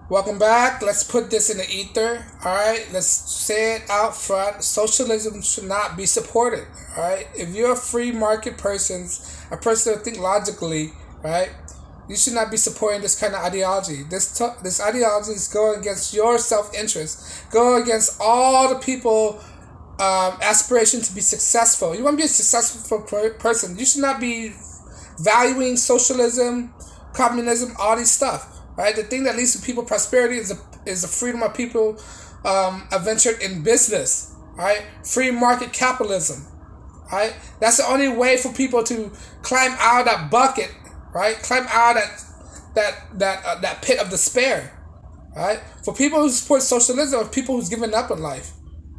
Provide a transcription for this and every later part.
Welcome back. Let's put this in the ether. All right. Let's say it out front. Socialism should not be supported. All right. If you're a free market person, a person that think logically, right, you should not be supporting this kind of ideology. This ideology is going against your self interest, going against all the people aspiration to be successful. You want to be a successful person. You should not be valuing socialism, communism, all these stuff. Right, the thing that leads to people prosperity is the freedom of people adventured in business. Right, free market capitalism. Right, that's the only way for people to climb out of that bucket. Right, climb out of that pit of despair. Right, for people who support socialism, or people who's given up in life.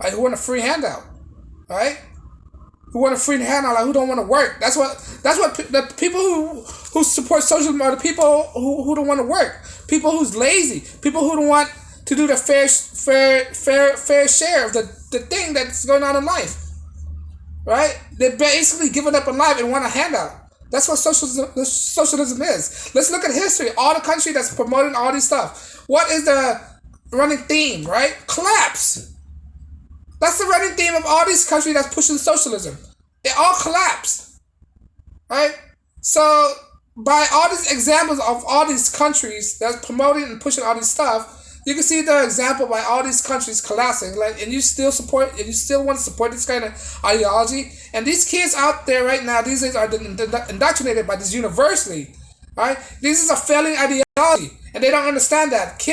Right, who want a free handout. Right, who want a free handout, like who don't want to work. That's what the people who support socialism are the people who don't want to work. People who's lazy. People who don't want to do the fair share of the thing that's going on in life. Right? They're basically giving up on life and want a handout. That's what socialism is. Let's look at history. All the country that's promoting all this stuff. What is the running theme, right? Collapse. That's the running theme of all these countries that's pushing socialism. They all collapse. Right? So, by all these examples of all these countries that's promoting and pushing all this stuff, you can see the example by all these countries collapsing. Like, and you still want to support this kind of ideology. And these kids out there right now, these days are indoctrinated by this university. Right? This is a failing ideology, and they don't understand that.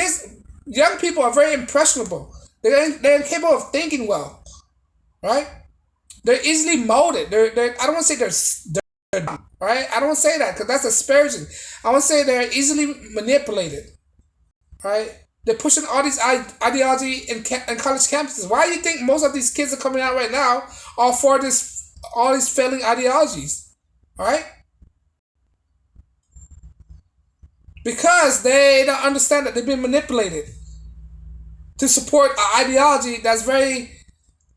Young people are very impressionable. They're incapable of thinking well, right? They're easily molded. I don't want to say they're dumb, right? I don't want to say that because that's disparaging. I want to say they're easily manipulated, right? They're pushing all these ideology in college campuses. Why do you think most of these kids are coming out right now all for all these failing ideologies, right? Because they don't understand that they've been manipulated to support an ideology that's very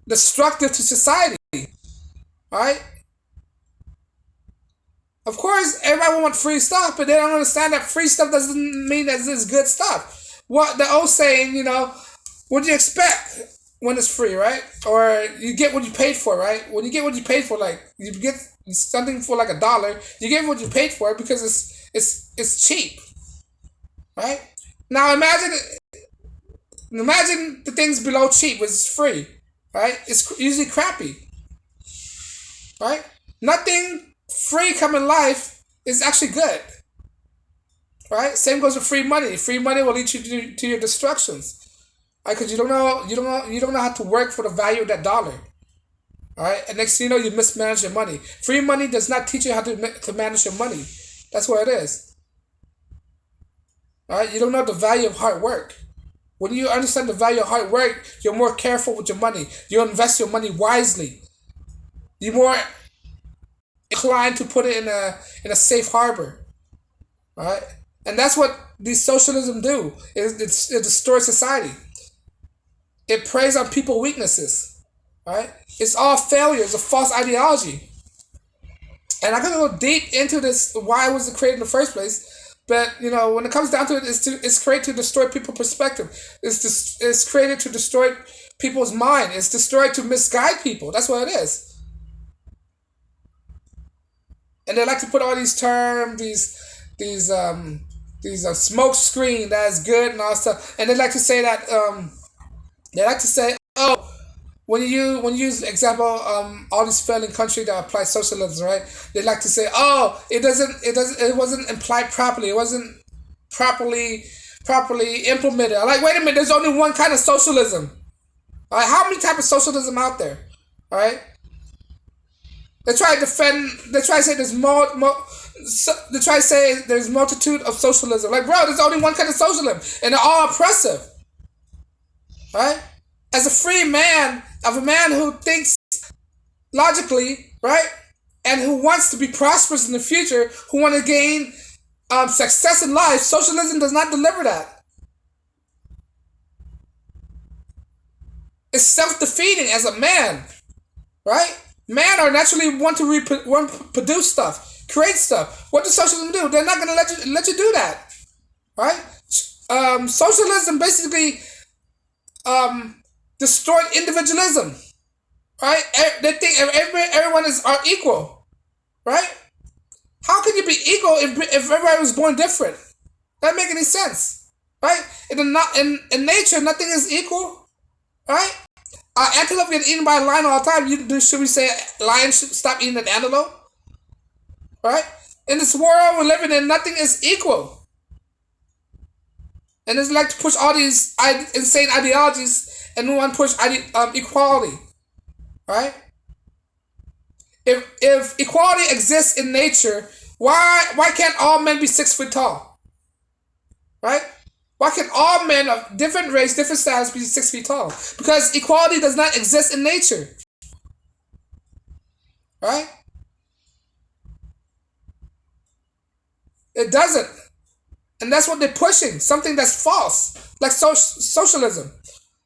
destructive to society. Right? Of course, everybody will want free stuff, but they don't understand that free stuff doesn't mean that it's good stuff. What the old saying, what do you expect when it's free, right? Or you get what you paid for, right? When you get what you paid for, like you get something for like $1, you get what you paid for because it's cheap, right? Now imagine the things below cheap, which is free, right? It's usually crappy, right? Nothing free come in life is actually good, right? Same goes with free money. Free money will lead you to your destructions, right? Because you don't know how to work for the value of that dollar, right? And next thing you know, you mismanage your money. Free money does not teach you how to manage your money. That's what it is, right? You don't know the value of hard work. When you understand the value of hard work, you're more careful with your money. You invest your money wisely. You're more inclined to put it in a safe harbor, right? And that's what these socialism do. It destroys society. It preys on people's weaknesses, right? It's all failure. It's a false ideology. And I could go deep into this. Why was it created in the first place? But when it comes down to it, it's created to destroy people's perspective. It's created to destroy people's mind. It's destroyed to misguide people. That's what it is. And they like to put all these terms, these smoke screen that is good and all stuff. And they like to say that oh, when you use example all these failing countries that apply socialism, right? They like to say, oh, it wasn't implied properly. It wasn't properly implemented. I'm like, wait a minute, there's only one kind of socialism. All right, how many types of socialism out there? All right. They try to say they try to say there's multitude of socialism. Like, bro, there's only one kind of socialism, and they're all oppressive. Right? As a free man, of a man who thinks logically, right, and who wants to be prosperous in the future, who want to gain success in life, socialism does not deliver that. It's self-defeating as a man, right? Men are naturally want to produce stuff, create stuff. What does socialism do? They're not going to let you do that, right? Socialism basically destroyed individualism, right? They think everyone is are equal, right? How can you be equal if everybody was born different? That make any sense, right? In nature, nothing is equal, right? Antelope get eaten by a lion all the time. Should we say lions should stop eating an antelope, right? In this world we're living in, nothing is equal, and it's like to push all these insane ideologies, and we want to push equality, right? If equality exists in nature, why can't all men be 6 foot tall, right? Why can all men of different race, different status be 6 feet tall? Because equality does not exist in nature, right? It doesn't, and that's what they're pushing. Something that's false, like socialism.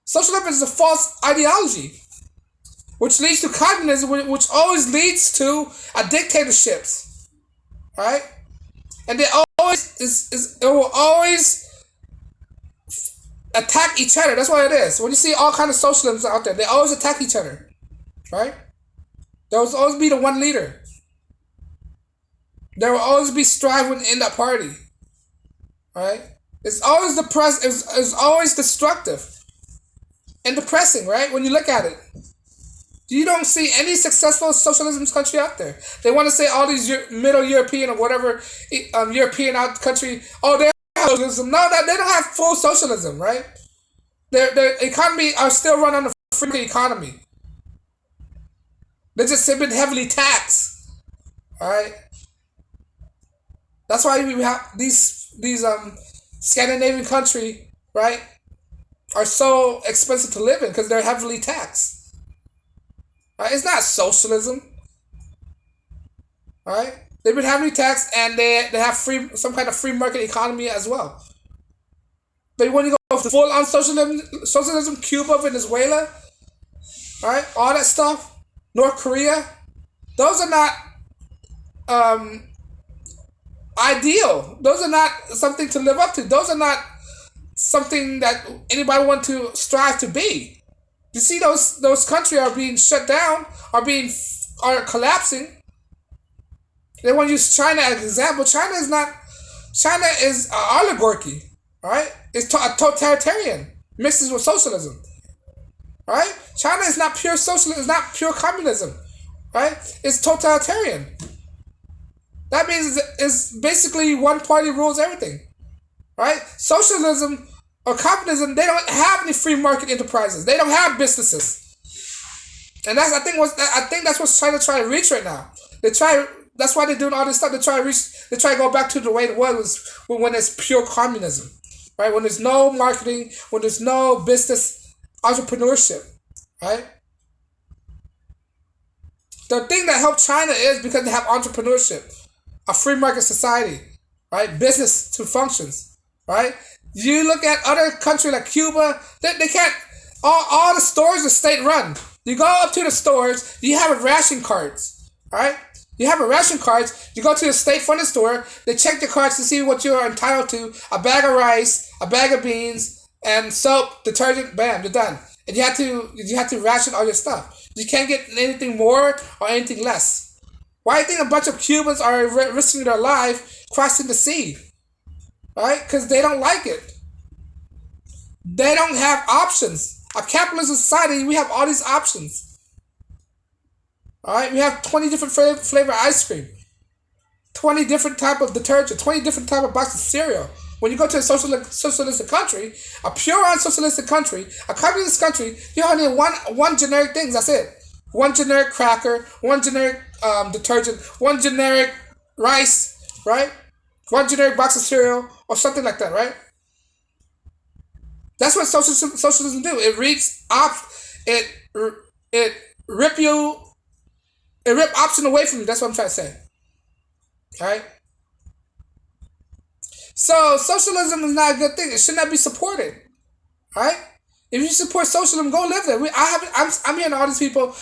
Socialism is a false ideology, which leads to communism, which always leads to a dictatorships, right? And they always it will always attack each other. That's what it is. When you see all kind of socialisms out there, they always attack each other, right? There will always be the one leader. There will always be strife within that party, right? It's always It's always destructive and depressing, right? When you look at it, you don't see any successful socialism country out there. They want to say all these Middle European or whatever European out country. Oh, they have socialism. No, they don't have full socialism, right? Their economy are still run on a free economy. They just have been heavily taxed, all right? That's why we have these Scandinavian country, right, are so expensive to live in because they're heavily taxed. Right? It's not socialism. All right, they've been heavily taxed, and they have some kind of free market economy as well. But when you go full on socialism, Cuba, Venezuela, all right, all that stuff, North Korea, those are not ideal. Those are not something to live up to. Those are not something that anybody want to strive to be. You see, those countries are being shut down, are collapsing. They want to use China as an example. China is an oligarchy, right? It's a totalitarian mixes with socialism, right? China is not pure socialism. It's not pure communism, right? It's totalitarian. That means it's basically one party rules everything, right? Socialism or communism, they don't have any free market enterprises. They don't have businesses, and I think that's what China trying to reach right now. That's why they're doing all this stuff. They try to go back to the way it was when it's pure communism, right? When there's no marketing, when there's no business entrepreneurship, right? The thing that helped China is because they have entrepreneurship, a free market society, right? Business to functions, right? You look at other countries like Cuba, they can't. All the stores are state run. You go up to the stores, you have a ration cards, right? You have a ration cards. You go to the state funded store. They check the cards to see what you are entitled to: a bag of rice, a bag of beans, and soap, detergent. Bam, you're done. And you have to ration all your stuff. You can't get anything more or anything less. Why do you think a bunch of Cubans are risking their life crossing the sea? Right? Because they don't like it. They don't have options. A capitalist society, we have all these options. All right, we have 20 different flavor ice cream, 20 different type of detergent, 20 different type of box of cereal. When you go to a socialistic country, a pure unsocialistic country, a communist country, you only need one generic thing. That's it. One generic cracker, one generic detergent, one generic rice, right? One generic box of cereal or something like that, right? That's what socialism do. It reaps it rip option away from you. That's what I'm trying to say. All right. So socialism is not a good thing. It should not be supported. All right. If you support socialism, go live there. I'm hearing all these people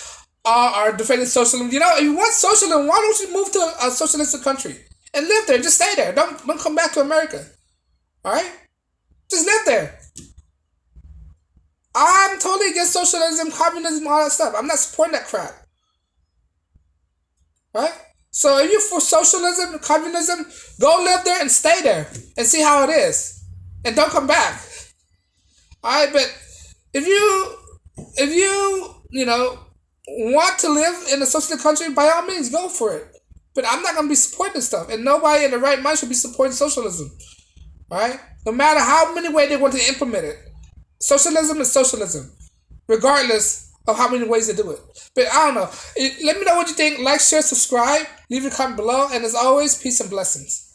are defending socialism. You know, if you want socialism, why don't you move to a socialistic country and live there? Just stay there. Don't come back to America. All right. there. I'm totally against socialism, communism, all that stuff. I'm not supporting that crap. Right? So if you're for socialism, communism, go live there and stay there and see how it is. And don't come back. Alright, but if you want to live in a socialist country, by all means go for it. But I'm not gonna be supporting this stuff. And nobody in the right mind should be supporting socialism. Alright? No matter how many ways they want to implement it. Socialism is socialism. Regardless of how many ways they do it. But I don't know. Let me know what you think. Like, share, subscribe. Leave a comment below. And as always, peace and blessings.